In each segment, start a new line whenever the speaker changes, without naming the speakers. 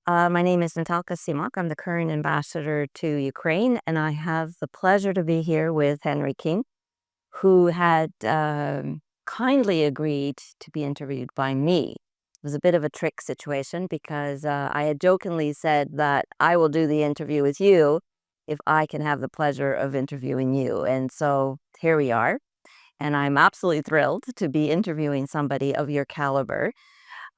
My name is Natalka Cmoc. I'm the current ambassador to Ukraine, and I have the pleasure to be here with Henry King, who had kindly agreed to be interviewed by me. It was a bit of a trick situation because I had jokingly said that I will do the interview with you if I can have the pleasure of interviewing you. And so here we are. And I'm absolutely thrilled to be interviewing somebody of your caliber.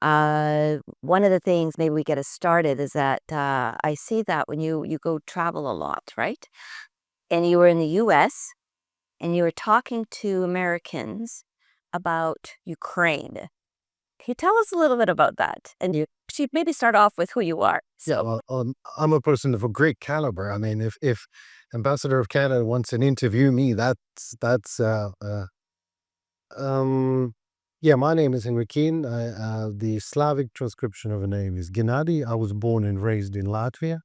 One of the things maybe we get us started is that I see that when you go travel a lot, right? And you were in the U.S. and you were talking to Americans about Ukraine. Can you tell us a little bit about that? And you should maybe start off with who you are.
Yeah, well, I'm a person of a great caliber. I mean, if Ambassador of Canada wants to interview me, um, yeah. My name is Henry Keen. The Slavic transcription of a name is Gennady. I was born and raised in Latvia.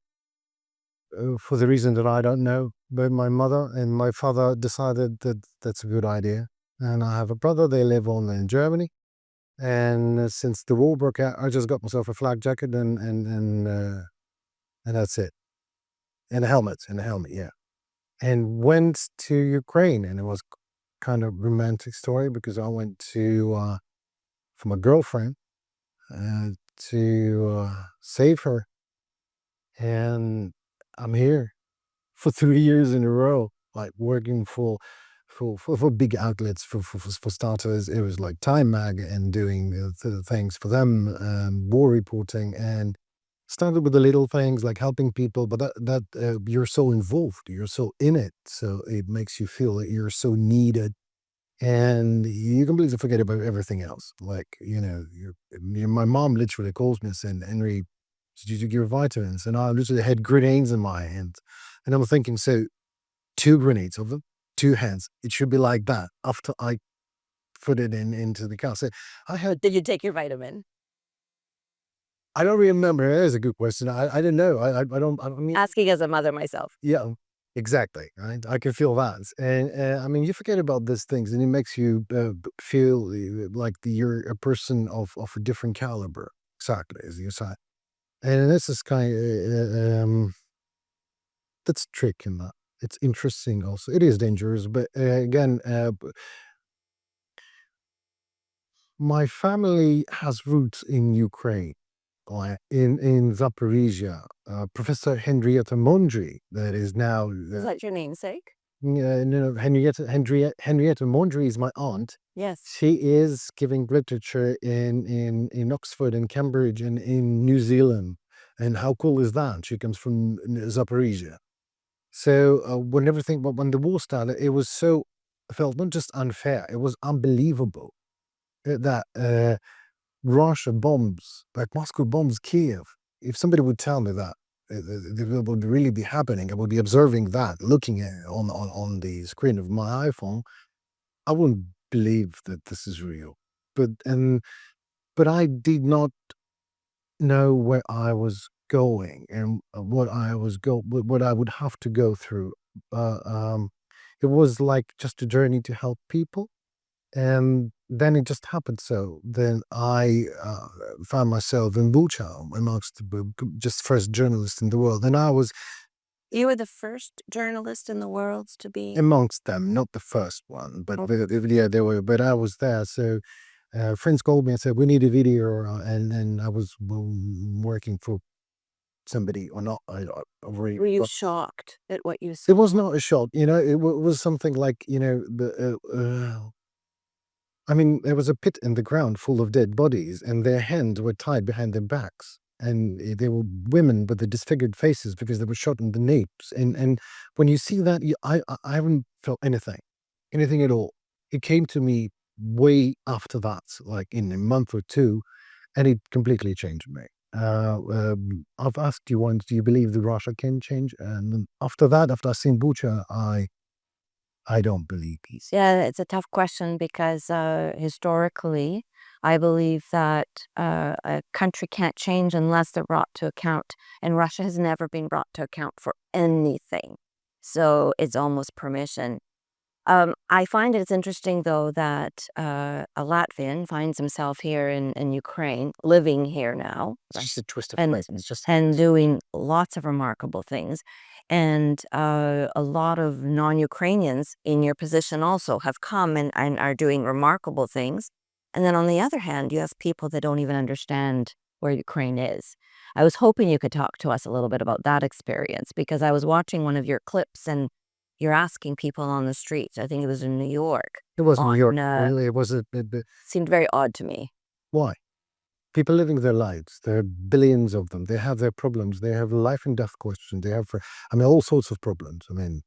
For the reason that I don't know, but my mother and my father decided that that's a good idea. And I have a brother. They live on in Germany. And since the war broke out, I just got myself a flak jacket and that's it. And a helmet, yeah. And went to Ukraine, and it was kind of romantic story because I went to for my girlfriend to save her, and I'm here for 3 years in a row, like working for big outlets. For starters, it was like Time Mag and doing the things for them, war reporting, and started with the little things like helping people, but that you're so involved, you're so in it, so it makes you feel that you're so needed, and you completely forget about everything else. Like my mom literally calls me and said, "Henry, did you take your vitamins?" And I literally had grenades in my hands, and I'm thinking, so 2 grenades of them, 2 hands. It should be like that after I put it into the car. So I had
Did you take your vitamin?
I don't remember. That is a good question. I didn't know. I mean,
Asking as a mother myself.
yeah, exactly. Right. I can feel that. And I mean, you forget about these things and it makes you feel like you're a person of a different caliber. Exactly. As you said. And this is kind of, that's trick in that. It's interesting also. It is dangerous. But again, my family has roots in Ukraine. In Zaporizhia, Professor Henrietta Mondri, that is now
Is that your namesake?
no, Henrietta Mondri is my aunt.
Yes.
She is giving literature in Oxford and Cambridge and in New Zealand. And how cool is that? She comes from Zaporizhia. So when the war started, it was so felt not just unfair, it was unbelievable that Russia bombs, like Moscow bombs Kiev. If somebody would tell me that it would really be happening, I would be observing that, looking at it on the screen of my iPhone, I wouldn't believe that this is real. But I did not know where I was going and what I would have to go through. It was like just a journey to help people, and then it just happened. So then I found myself in Bucha amongst just first journalists in the world. And I was
You were the first journalist in the world to be.
amongst them, not the first one, but
Oh.
yeah, they were, but I was there. So friends called me and said, we need a video. And I was working for somebody or not.
Were you shocked at what you
It
saw?
was not a shot, it was something like, I mean, there was a pit in the ground full of dead bodies, and their hands were tied behind their backs. And they were women with the disfigured faces because they were shot in the napes. And when you see that, I haven't felt anything at all. It came to me way after that, like in a month or two, and it completely changed me. I've asked you once, do you believe that Russia can change? And then after that, after I've seen Bucha, I don't believe peace.
Yeah, it's a tough question because historically, I believe that a country can't change unless they're brought to account, and Russia has never been brought to account for anything. So it's almost permission. I find it's interesting, though, that a Latvian finds himself here in Ukraine, living here now,
It's just a twist of
and
fate. It's just
and doing lots of remarkable things. And a lot of non-Ukrainians in your position also have come and are doing remarkable things. And then on the other hand, you have people that don't even understand where Ukraine is. I was hoping you could talk to us a little bit about that experience, because I was watching one of your clips and you're asking people on the streets. I think it was in New York.
it was New York.
On
Really, it was
seemed very odd to me.
why? People living their lives. There are billions of them. They have their problems. They have life and death questions. They have, I mean, all sorts of problems. I mean,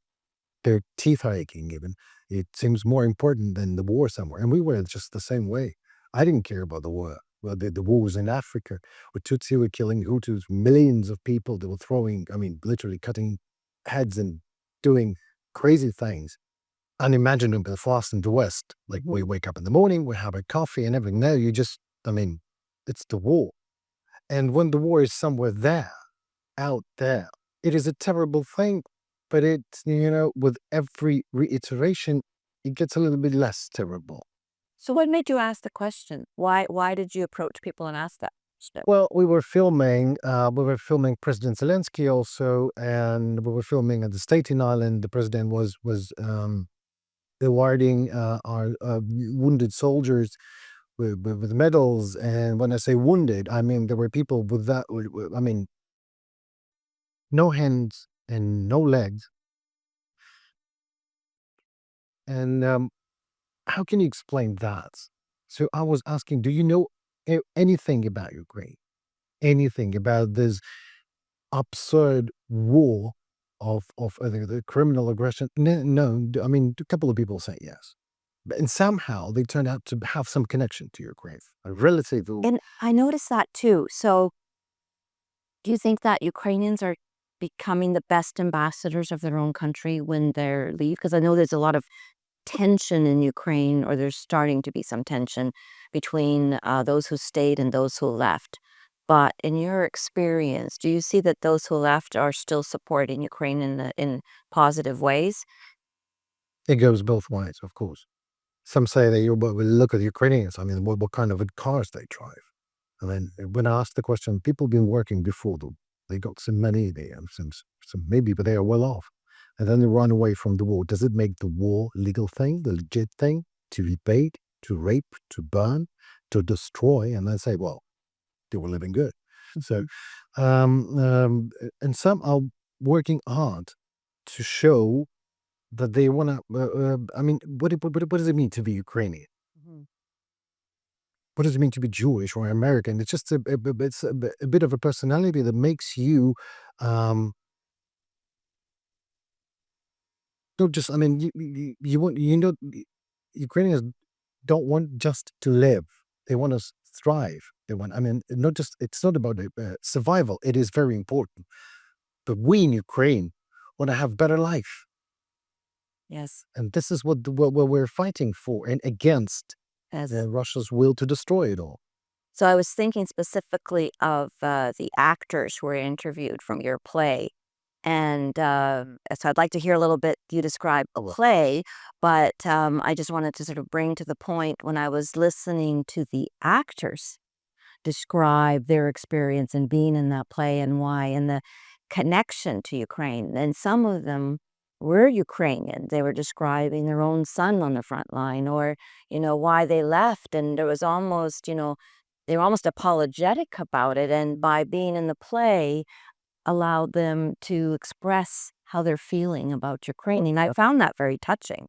their teeth are aching even. It seems more important than the war somewhere. And we were just the same way. I didn't care about the war. Well, the war was in Africa, where Tutsi were killing Hutus, millions of people. They were throwing, I mean, literally cutting heads and doing crazy things. Unimaginable for us in the West. Like, we wake up in the morning, we have a coffee and everything. No, you just, I mean, it's the war. And when the war is somewhere there, out there, it is a terrible thing. But it's, with every reiteration, it gets a little bit less terrible.
So what made you ask the question? Why did you approach people and ask that question?
Well, we were filming President Zelensky also, and we were filming at the Staten Island. The president was awarding our wounded soldiers with medals. And when I say wounded, I mean there were people with that. I mean, no hands and no legs. And how can you explain that? So I was asking, do you know anything about Ukraine? Anything about this absurd war of the criminal aggression? No, no. I mean, a couple of people say yes. And somehow they turned out to have some connection to Ukraine, a relative.
And I noticed that too. So do you think that Ukrainians are becoming the best ambassadors of their own country when they leave? Because I know there's a lot of tension in Ukraine, or there's starting to be some tension between those who stayed and those who left. But in your experience, do you see that those who left are still supporting Ukraine in positive ways?
It goes both ways, of course. Some say that you but look at the Ukrainians. I mean, what kind of cars they drive. I mean, when I asked the question, people been working before them. They got some money, they have some maybe, but they are well off. And then they run away from the war. Does it make the war legal thing, the legit thing, to invade, to rape, to burn, to destroy? And then say, well, they were living good. So, and some are working hard to show that they want to. I mean, what does it mean to be Ukrainian?
Mhm.
What does it mean to be Jewish or American? It's just a bit of a personality that makes you, um, not just. I mean, you want Ukrainians don't want just to live; they want to thrive. They want. I mean, not just. It's not about survival. It is very important, but we in Ukraine want to have better life,
Yes.
and this is what we're fighting for and against
Yes.
Russia's will to destroy it all.
So I was thinking specifically of the actors who were interviewed from your play. And so I'd like to hear a little bit, you describe the play, but I just wanted to sort of bring to the point when I was listening to the actors describe their experience in being in that play and why, and the connection to Ukraine. And some of them were Ukrainian. They were describing their own son on the front line, or, why they left. And there was almost, they were almost apologetic about it. And by being in the play, allowed them to express how they're feeling about Ukraine. And I found that very touching.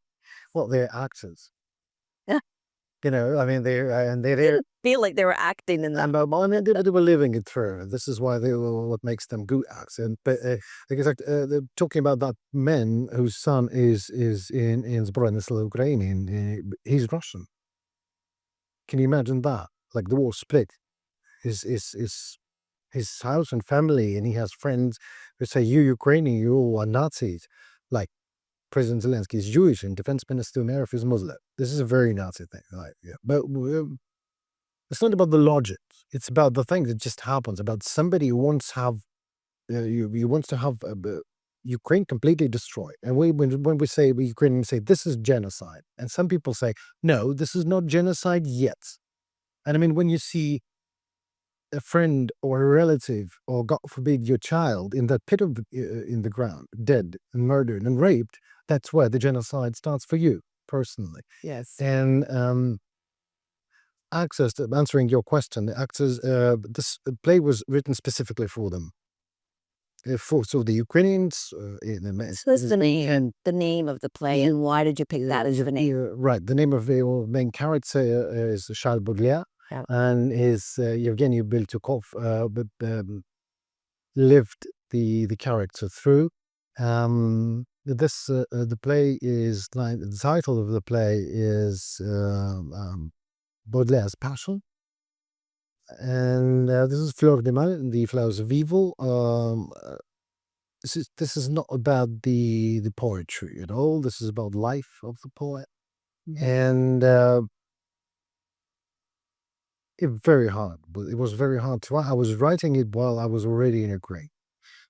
Well, they're actors.
Yeah.
I mean, they're
I
there.
didn't feel like they were acting in that.
I mean, they were living it through. This is why they were what makes them good actors. And but because they're talking about that man whose son is in Zbrojny Sila Ukrainian. He's Russian. Can you imagine that? Like the war split his house and family, and he has friends who say, "You Ukrainian, you are Nazis." Like President Zelensky is Jewish, and Defense Minister Umerov is Muslim. This is a very Nazi thing. Like, yeah, but. It's not about the logic. It's about the thing that just happens. About somebody who wants have you wants to have Ukraine completely destroyed. And when we say, Ukrainians say, this is genocide. And some people say, no, this is not genocide yet. And I mean, when you see a friend or a relative, or God forbid, your child in that pit of in the ground, dead and murdered and raped, that's where the genocide starts for you personally.
Yes.
And access, answering your question, the access, this play was written specifically for them. For so the Ukrainians,
So what's the name of the play, and why did you pick that as the name?
right. The name of the main character is Boglia,
Yeah.
and is Yevgeny Beltukov lived the character through. The play is like, the title of the play is Baudelaire's Passion, and this is Fleur de Mal, the Flowers of Evil. This is not about the poetry at all. This is about life of the poet, and it very hard. But it was very hard to. I was writing it while I was already in Ukraine,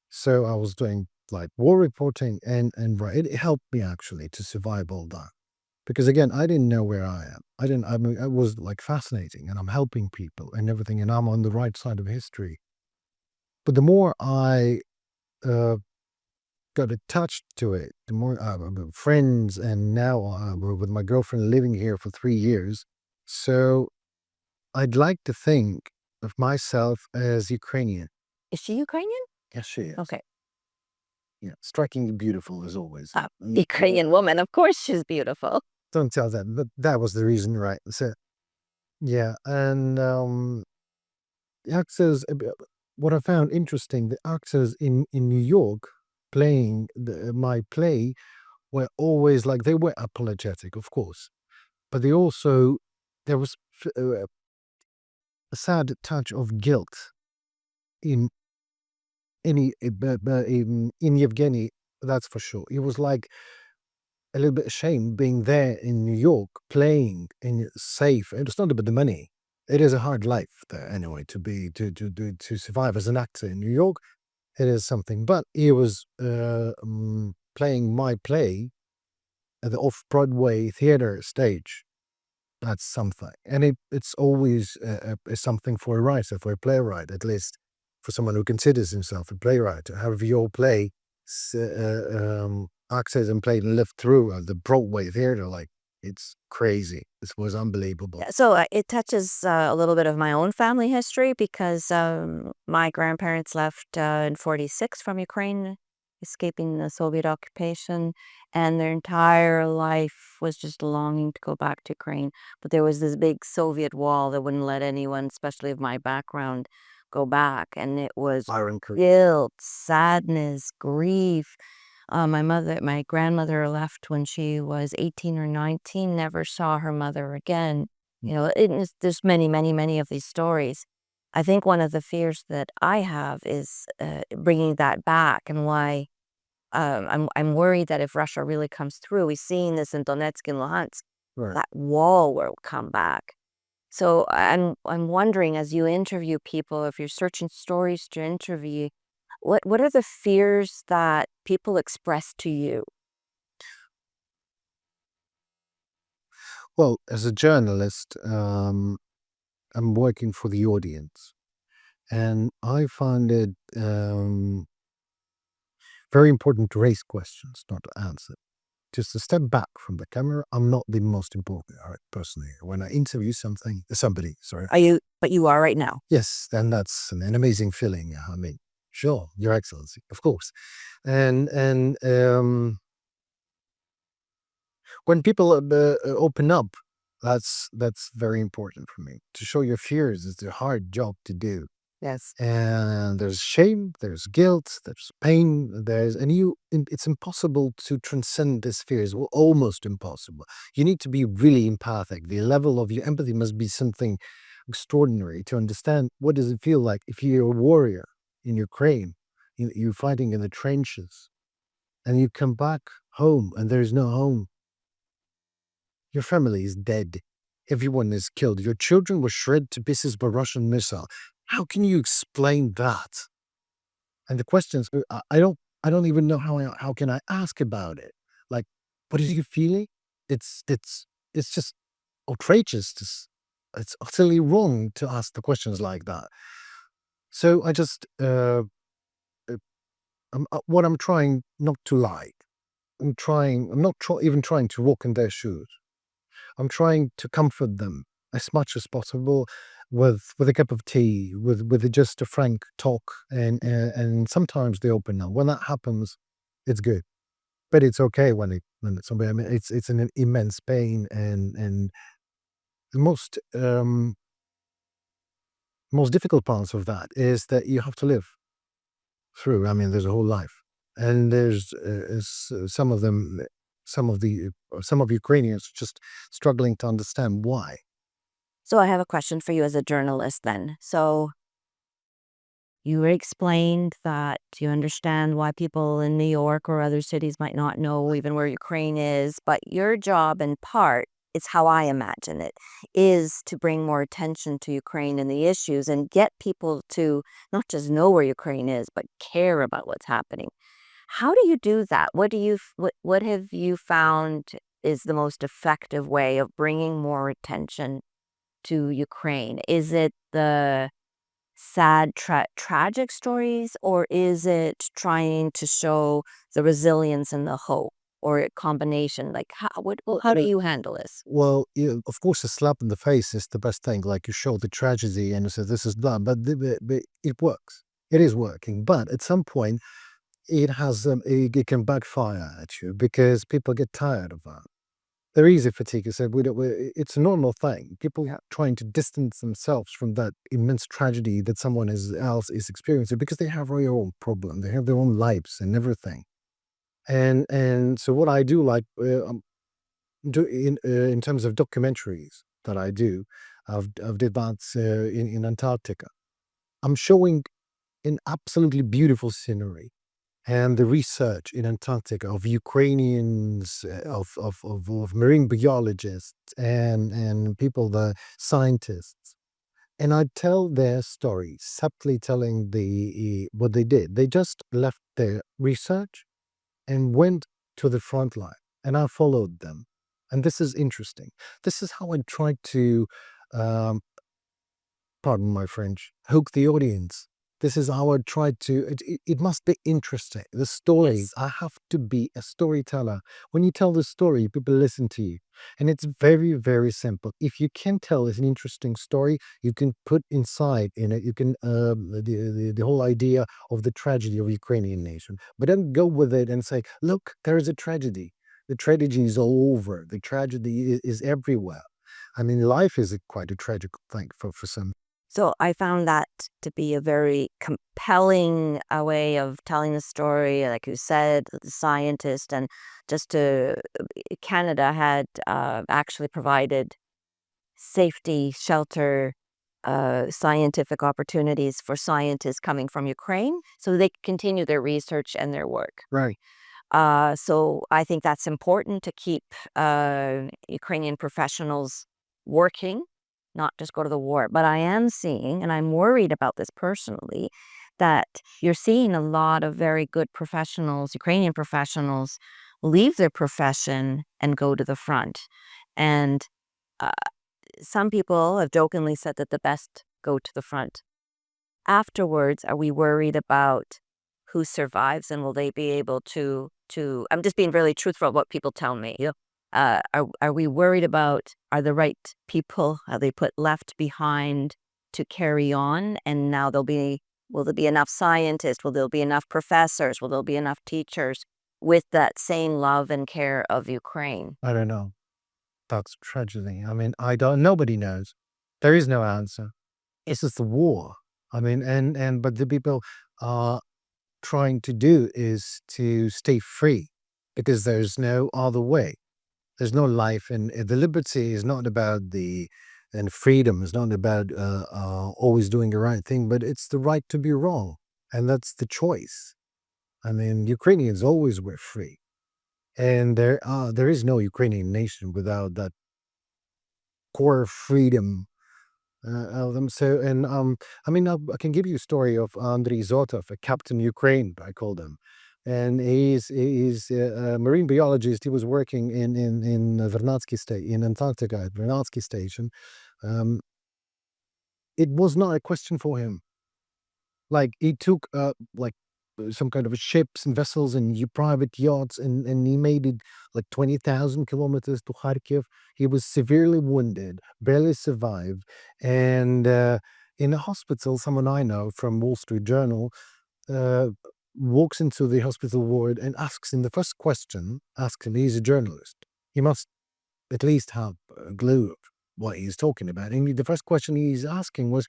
so I was doing like war reporting, and it helped me actually to survive all that. Because again, I didn't know where I am. I didn't. I mean, it was like fascinating, and I'm helping people and everything, and I'm on the right side of history. But the more I uh, got attached to it, the more friends, and now we're with my girlfriend living here for 3 years. So I'd like to think of myself as Ukrainian.
Is she Ukrainian?
Yes, she is.
Okay.
Yeah, strikingly beautiful as always.
Ukrainian woman, of course she's beautiful.
Don't tell that, but that was the reason, right? So yeah, and the actors. What I found interesting, the actors in New York playing my play were always like, they were apologetic, of course, but they also, there was a sad touch of guilt in in Yevgeny. That's for sure. He was like a little bit ashamed being there in New York playing and safe. And it's not about the money. It is a hard life there anyway to be to survive as an actor in New York. It is something. But he was playing my play at the off-Broadway theater stage. That's something, and it's always something for a writer, for a playwright, at least for someone who considers himself a playwright, to have your play acted and played and lived through the Broadway theater. Like, it's crazy. This was unbelievable.
Yeah, so it touches a little bit of my own family history because my grandparents left in 46 from Ukraine, escaping the Soviet occupation, and their entire life was just longing to go back to Ukraine. But there was this big Soviet wall that wouldn't let anyone, especially of my background, go back. And it was
Iron Curtain.
guilt, sadness, grief. My grandmother left when she was 18 or 19, never saw her mother again. You know, there's many, many, many of these stories. I think one of the fears that I have is bringing that back, and why I'm worried that if Russia really comes through, we've seen this in Donetsk and Luhansk,
Right.
that wall will come back. So I'm wondering, as you interview people, if you're searching stories to interview, what are the fears that people express to you?
Well, as a journalist, I'm working for the audience, and I find it very important to raise questions, not to answer. Just to step back from the camera. I'm not the most important person here. When I interview somebody, sorry.
But you are right now.
Yes, then that's an amazing feeling. I mean, sure, Your Excellency, of course. And when people open up, that's very important for me. To show your fears is a hard job to do.
Yes.
And there's shame, there's guilt, there's pain, it's impossible to transcend these fears, well, almost impossible. You need to be really empathic. The level of your empathy must be something extraordinary to understand what does it feel like if you're a warrior in Ukraine, you're fighting in the trenches, and you come back home and there's no home. Your family is dead. Everyone is killed. Your children were shredded to pieces by Russian missile. How can you explain that? And the questions, I I don't even know how can I ask about it. Like, what are you feeling? It's it's it's just outrageous. It's utterly wrong to ask the questions like that. So I just uh, what I'm trying not to like. I'm not even trying to walk in their shoes. I'm trying to comfort them as much as possible with a cup of tea, with just a frank talk, and sometimes they open up. When that happens, it's good, but it's okay when it's somebody. I mean, it's an immense pain, and the most difficult parts of that is that you have to live through. I mean, there's a whole life, and there's some of them, some of Ukrainians just struggling to understand why.
So I have a question for you as a journalist then. So you explained that you understand why people in New York or other cities might not know even where Ukraine is, but your job in part, it's how I imagine it, is to bring more attention to Ukraine and the issues and get people to not just know where Ukraine is, but care about what's happening. How do you do that? What have you found is the most effective way of bringing more attention to Ukraine? Is it the sad, tragic stories, or is it trying to show the resilience and the hope, or a combination? Like, how do you handle this?
Well, yeah, of course, a slap in the face is the best thing. Like you show the tragedy and you say this is done, but it works. It is working, but at some point, it can backfire at you because people get tired of that. There is a fatigue. I said it's a normal thing. People trying to distance themselves from that immense tragedy that else is experiencing because they have their own problem. They have their own lives and everything. And so what I do, like in terms of documentaries that I do, I've did that in Antarctica. I'm showing an absolutely beautiful scenery and the research in Antarctica of Ukrainians, of marine biologists and people, the scientists. And I tell their stories, subtly telling what they did. They just left their research and went to the front line, and I followed them. And this is interesting. This is how I try to um, pardon my French, hook the audience. This is how I try to, it must be interesting. The story,
Yes.
I have to be a storyteller. When you tell the story, people listen to you. And it's very, very simple. If you can tell an interesting story, you can put inside in it, you can, the whole idea of the tragedy of Ukrainian nation. But then go with it and say, look, there is a tragedy. The tragedy is all over. The tragedy is everywhere. I mean, life is quite a tragic thing for some.
So I found that to be a very compelling way of telling the story. Like you said, the scientist, and just to Canada had actually provided safety, shelter, scientific opportunities for scientists coming from Ukraine so they could continue their research and their work.
Right.
So I think that's important to keep Ukrainian professionals working, not just go to the war. But I am seeing, and I'm worried about this personally, that you're seeing a lot of very good professionals, Ukrainian professionals, leave their profession and go to the front. And uh, some people have jokingly said that the best go to the front. Afterwards, are we worried about who survives and will they be able to I'm just being really truthful about what people tell me. Are we worried about are the right people, are they put left behind to carry on, and now will there be enough scientists, will there be enough professors, will there be enough teachers with that same love and care of Ukraine?
I don't know. That's tragedy. I mean, I don't. Nobody knows. There is no answer. It's just the war. I mean, but the people are trying to do is to stay free because there's no other way. There's no life, and the liberty is not about the and freedom is not about always doing the right thing, but it's the right to be wrong, and that's the choice. I mean, Ukrainians always were free, and there is no Ukrainian nation without that core freedom of them. So, I mean, I can give you a story of Andriy Zotov, a Captain Ukraine, I called him.
and he's a marine biologist. He was working in Vernadsky state in Antarctica at Vernadsky station. Um, it was not a question for him. Like he took like some kind of ships and vessels and private yachts, and he made it like 20,000 kilometers to Kharkiv. He was severely wounded, barely survived, and in a hospital, someone I know from Wall Street Journal uh, walks into the hospital ward and asks him the first question. Asks him, he's a journalist. He must at least have a clue of what he's talking about. And the first question he's asking was,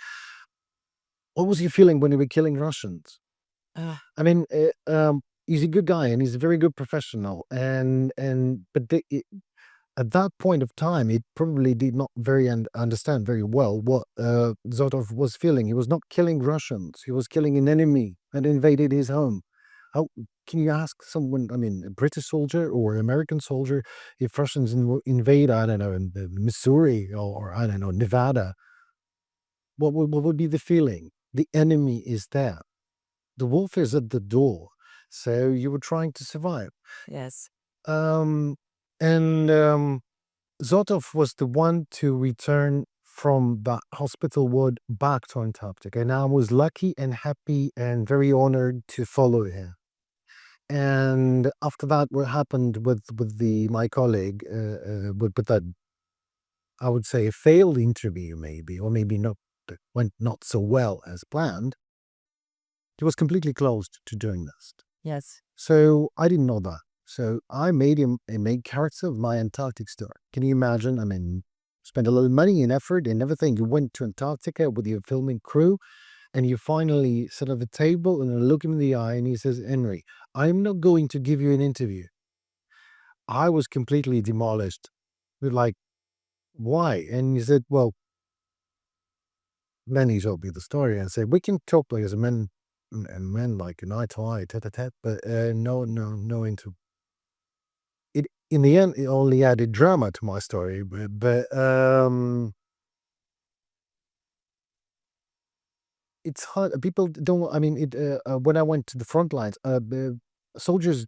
"What was you feeling when you were killing Russians?"
Ugh.
I mean, he's a good guy and he's a very good professional, but at that point of time, he probably did not very understand very well what Zotov was feeling. He was not killing Russians; he was killing an enemy that invaded his home. How can you ask someone? I mean, a British soldier or American soldier, if Russians invade, I don't know, in Missouri or I don't know, Nevada, what would be the feeling? The enemy is there. The wolf is at the door, so you were trying to survive.
Yes.
Um, and Zotov was the one to return from the hospital ward back to Antarctica, and I was lucky and happy and very honored to follow him. And after that, what happened with the my colleague, with that, I would say, a failed interview, maybe, or maybe not, that went not so well as planned. He was completely closed to doing this.
Yes.
So I didn't know that. So I made him a main character of my Antarctic story. Can you imagine? I mean, spent a lot of money and effort and everything. You went to Antarctica with your filming crew, and you finally sit at the table and I look him in the eye and he says, "Henry, I'm not going to give you an interview." I was completely demolished. We're like, "Why?" And he said, "Well," then he told me the story and said, "We can talk like as a men and men, like an eye to eye, tete a tete, but no interview." It in the end, it only added drama to my story, but it's hard. People don't. I mean, when I went to the front lines, soldiers,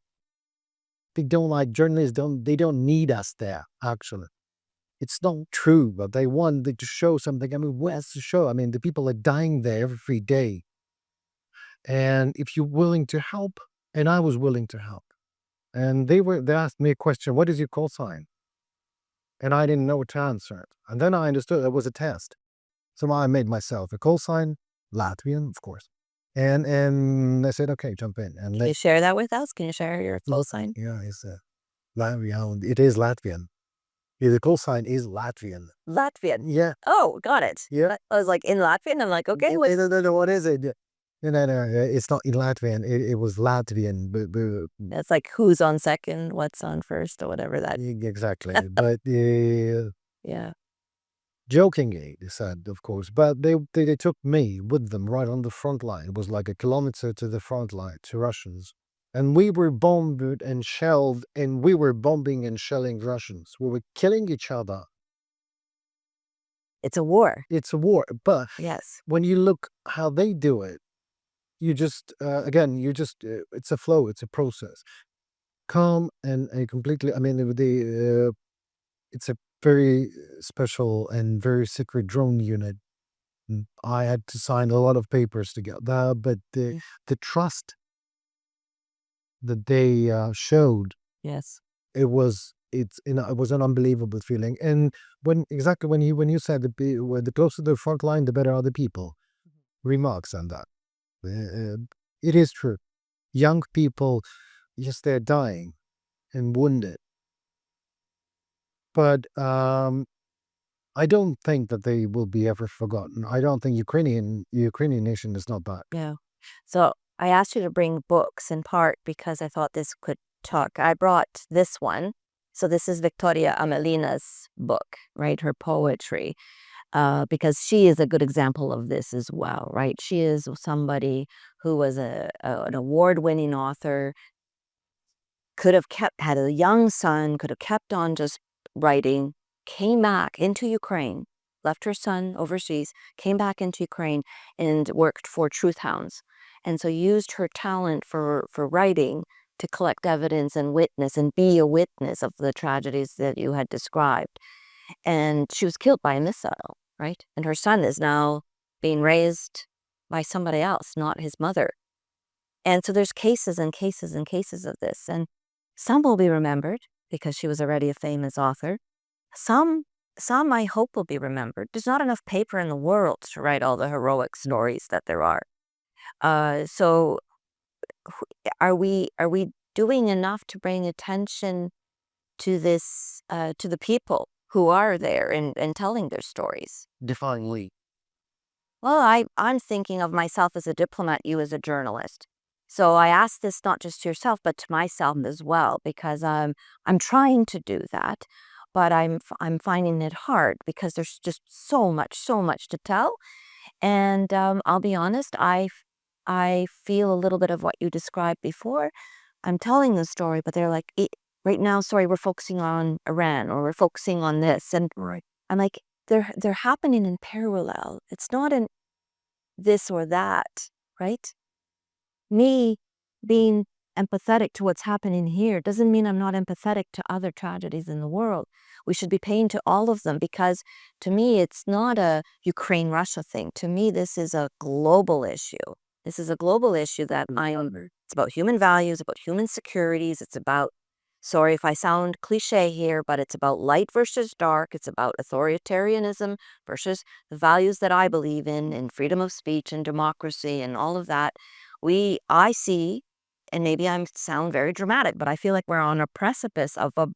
they don't like journalists. They don't need us there? Actually, it's not true. But they wanted to show something. I mean, where's the show? I mean, the people are dying there every day, and if you're willing to help, and I was willing to help, and they asked me a question: "What is your call sign?" And I didn't know what to answer it. And then I understood it was a test. So I made myself a call sign, Latvian, of course. And I said, "Okay, jump in." And
Can you share that with us? Can you share your call sign?
yeah, it's Latvian. It is Latvian. Yeah, the call sign is Latvian.
Latvian.
Yeah,
Oh, got it.
yeah.
I was like in Latvian. I'm like, okay,
No, what is it? No, it's not in Latvian. It was Latvian,
that's like who's on second, what's on first, or whatever that.
exactly. But
Yeah.
jokingly, they said, of course, but they took me with them right on the front line. It was like a kilometer to the front line, to Russians. And we were bombed and shelled, and we were bombing and shelling Russians. We were killing each other.
It's a war.
It's a war. But
Yes.
when you look how they do it, you just, again, it's a flow, it's a process. Calm and completely, I mean, it's a very special and very secret drone unit. I had to sign a lot of papers to get that, but
Mm.
the trust that they showed,
Yes.
it was an unbelievable feeling. And when you said the closer to the front line, the better are the people. Remarks on that. It is true. Young people, yes, they're dying and wounded, but I don't think that they will be ever forgotten. I don't think Ukrainian nation is not back.
Yeah. So I asked you to bring books in part because I thought this could talk. I brought this one. So this is Victoria Amelina's book, right? Her poetry, because she is a good example of this as well, right? She is somebody who was an award-winning author, had a young son, could have kept on just writing, came back into Ukraine, left her son overseas, came back into Ukraine and worked for Truth Hounds. and so used her talent for writing to collect evidence and witness and be a witness of the tragedies that you had described. And she was killed by a missile, right? And her son is now being raised by somebody else, not his mother. And so there's cases and cases and cases of this. And some will be remembered because she was already a famous author. Some I hope will be remembered. There's not enough paper in the world to write all the heroic stories that there are. So are we doing enough to bring attention to this, to the people who are there and telling their stories?
Define we.
Well, I'm thinking of myself as a diplomat, you as a journalist. So I ask this not just to yourself, but to myself as well, because I'm trying to do that, but I'm finding it hard because there's just so much to tell. And I'll be honest, I feel a little bit of what you described before. I'm telling the story, but they're like, right now, sorry, we're focusing on Iran or we're focusing on this. And
Right.
I'm like, they're happening in parallel. It's not in this or that, right? Me being empathetic to what's happening here doesn't mean I'm not empathetic to other tragedies in the world. We should be paying to all of them because to me, it's not a Ukraine-Russia thing. To me, this is a global issue. This is a global issue that it's about human values, about human securities. It's about, sorry if I sound cliche here, but it's about light versus dark. It's about authoritarianism versus the values that I believe in and freedom of speech and democracy and all of that. I see, and maybe I sound very dramatic, but I feel like we're on a precipice of a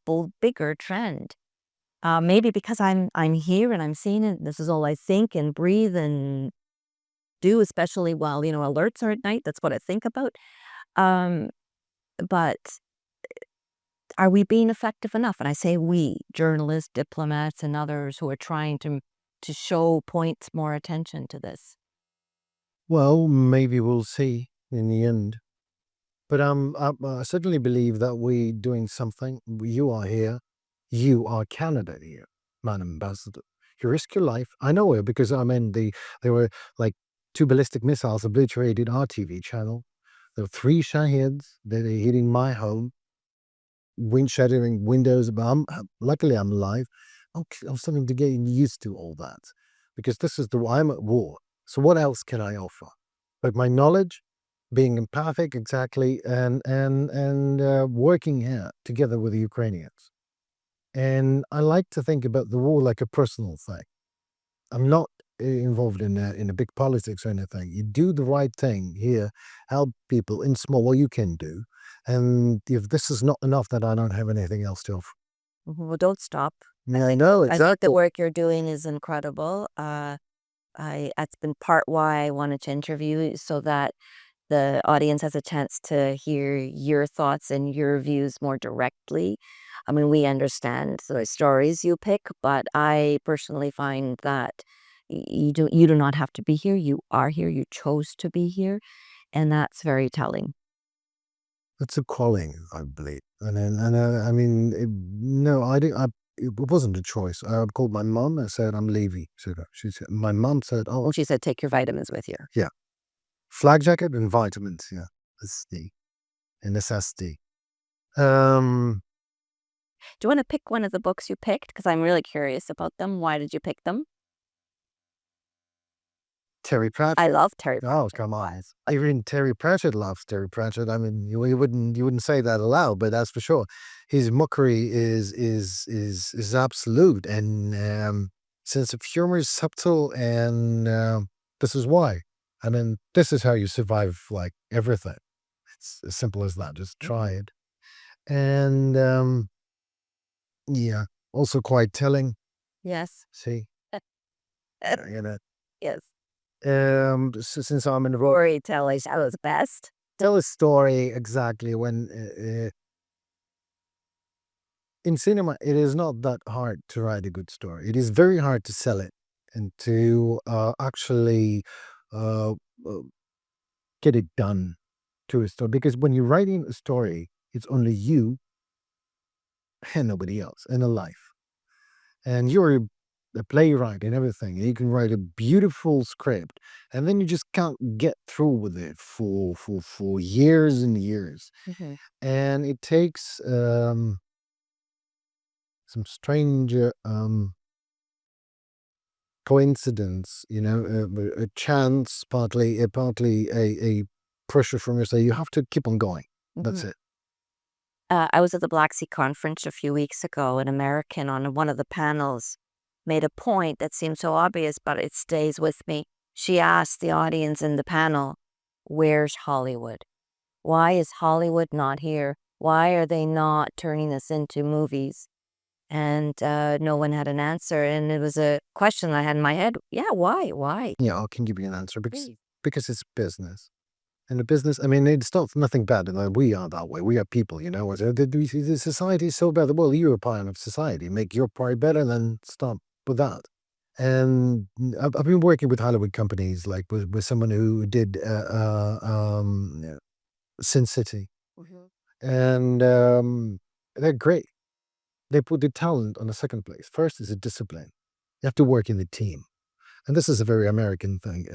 bigger trend. Maybe because I'm here and I'm seeing it. This is all I think and breathe and do, especially while alerts are at night. That's what I think about. Um, but are we being effective enough? And I say we, journalists, diplomats, and others who are trying to show points more attention to this.
Well, maybe we'll see in the end. But I certainly believe that we're doing something. You are here. You are Canada here, Madam Ambassador. You risk your life. I know it because there were like 2 ballistic missiles obliterated our TV channel. There were 3 Shaheeds that are hitting my home, wind shattering windows. But luckily I'm alive. I'm starting to get used to all that because I'm at war. So what else can I offer? Like my knowledge, being empathic, exactly, and working here together with the Ukrainians. And I like to think about the war like a personal thing. I'm not involved in a big politics or anything. You do the right thing here, help people in small what you can do. And if this is not enough, then I don't have anything else to offer.
Well, don't stop.
I know,
I think the
exactly.
work you're doing is incredible. That's been part why I wanted to interview you so that the audience has a chance to hear your thoughts and your views more directly. I mean, we understand the stories you pick, but I personally find that you do not have to be here. You are here. You chose to be here, and that's very telling.
It's a calling, I believe. I mean, no, I didn't. It wasn't a choice. I called my mom and said, I'm leaving. She said, my mom said, oh,
Well, she said, take your vitamins with you.
yeah, flag jacket and vitamins. Yeah, that's a necessity. Um,
Do you want to pick one of the books you picked? Because I'm really curious about them. Why did you pick them?
Terry Pratchett.
I love Terry
Oh,
Pratchett.
come on. Even Terry Pratchett loves Terry Pratchett. I mean, you wouldn't say that aloud, but that's for sure. His mockery is absolute, and sense of humor is subtle, and this is why. I mean, this is how you survive like everything. It's as simple as that. Just try it. And yeah, also quite telling.
Yes.
See,
Uh,
you know,
yes.
since I'm in the role,
Storytelling was best.
tell a story exactly when in cinema it is not that hard to write a good story. It is very hard to sell it and to actually uh, uh, get it done to a story, because when you're writing a story it's only you and nobody else in a life, and you're
a playwright and everything. You can write a beautiful script, and then you just can't get through with it for years and years.
Mhm.
And it takes some strange coincidence, a chance, partly a pressure from yourself. You have to keep on going. That's
Mhm.
it.
I was at the Black Sea Conference a few weeks ago. An American on one of the panels made a point that seemed so obvious, but it stays with me. She asked the audience in the panel, "Where's Hollywood? Why is Hollywood not here? Why are they not turning this into movies?" And no one had an answer. And it was a question I had in my head. Yeah, why? Why?
Yeah, I can give you an answer because
Please.
because it's business. And the business, I mean, it's not nothing bad. We are that way. We are people, The society is so bad. Well, you're a part of society. Make your part better, then stop with that. And I've been working with Hollywood companies, like with someone who did Sin City,
Mhm.
and they're great. They put the talent on the second place. First is a discipline. You have to work in the team. And this is a very American thing,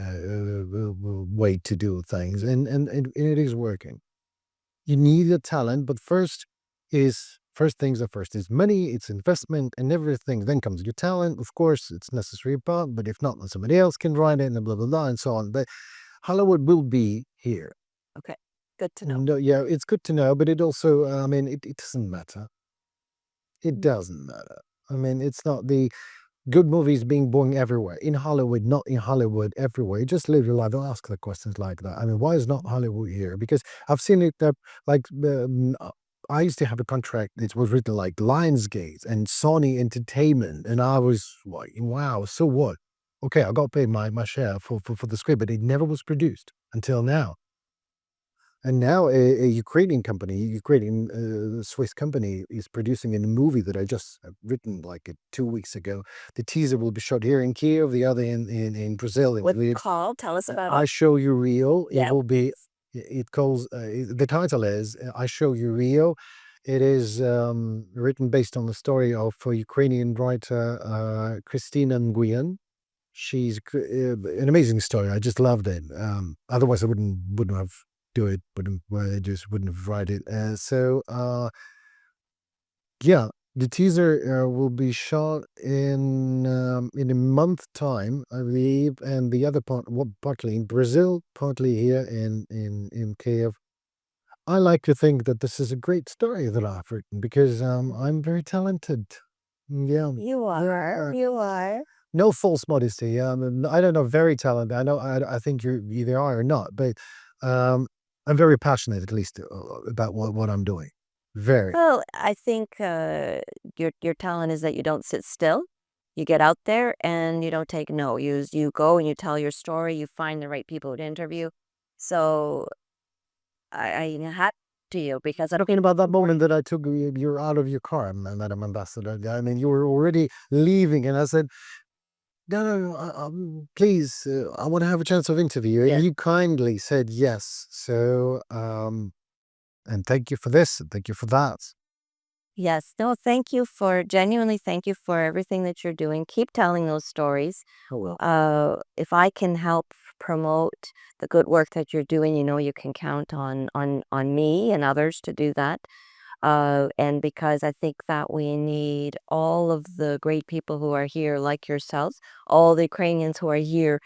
way to do things, and it is working. You need a talent, but first things are first. Is money, it's investment, and everything. Then comes your talent. Of course, it's necessary part, but if not, then somebody else can write it, and blah blah blah, and so on. But Hollywood will be here.
Okay. Good to know.
No, yeah, it's good to know, but it also, I mean, it doesn't matter. It
Mm.
doesn't matter. I mean, it's not the good movies being born everywhere. In Hollywood, not in Hollywood, everywhere. Just live your life. Don't ask the questions like that. I mean, why is not Hollywood here? Because I've seen it like I used to have a contract. It was written like Lionsgate and Sony Entertainment, and I was like, wow. So what? Okay, I got paid my share for the script, but it never was produced until now. And now a Ukrainian company, Ukrainian Swiss company, is producing a movie that I just written like 2 weeks ago. The teaser will be shot here in Kiev, the other in Brazil. In
What's it
Lviv.
called? Tell us about
I
it.
Show You Rio. It
Yeah.
will be. It calls the title is I Show You Rio. It is written based on the story of a Ukrainian writer Christina Nguyen. An amazing story. I just loved it. Otherwise, I wouldn't have do it. I just wouldn't have write it. Yeah, the teaser will be shot in a month time, I believe, and the other part, partly in Brazil, partly here in Kiev. I like to think that this is a great story that I've written because I'm very talented. Yeah.
You are. You are.
No false modesty. I don't know, very talented. I know. I think you either are or not, but I'm very passionate, at least, about what I'm doing. Very.
Well, I think your talent is that you don't sit still. You get out there and you don't take no. You go and you tell your story. You find the right people to interview. So I hat to you because I don't.
Talking about that moment that I took you're out of your car, Madam Ambassador. I mean, you were already leaving, and I said, "No, no, please, I want to have a chance of interview." And
Yes.
you kindly said yes. So, and thank you for this, and thank you for that.
Yes. No, thank you for genuinely thank you for everything that you're doing. Keep telling those stories.
Oh well.
If I can help promote the good work that you're doing, you can count on me and others to do that. And because I think that we need all of the great people who are here, like yourselves, all the Ukrainians who are here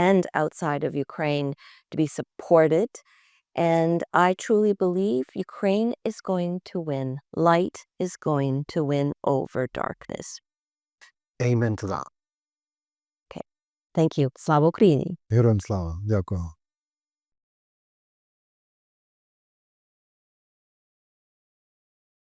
and outside of Ukraine to be supported. And I truly believe Ukraine is going to win. Light is going to win over darkness.
Amen to that.
Okay. Thank you. Slava Ukraini.
Героям слава. Дякую.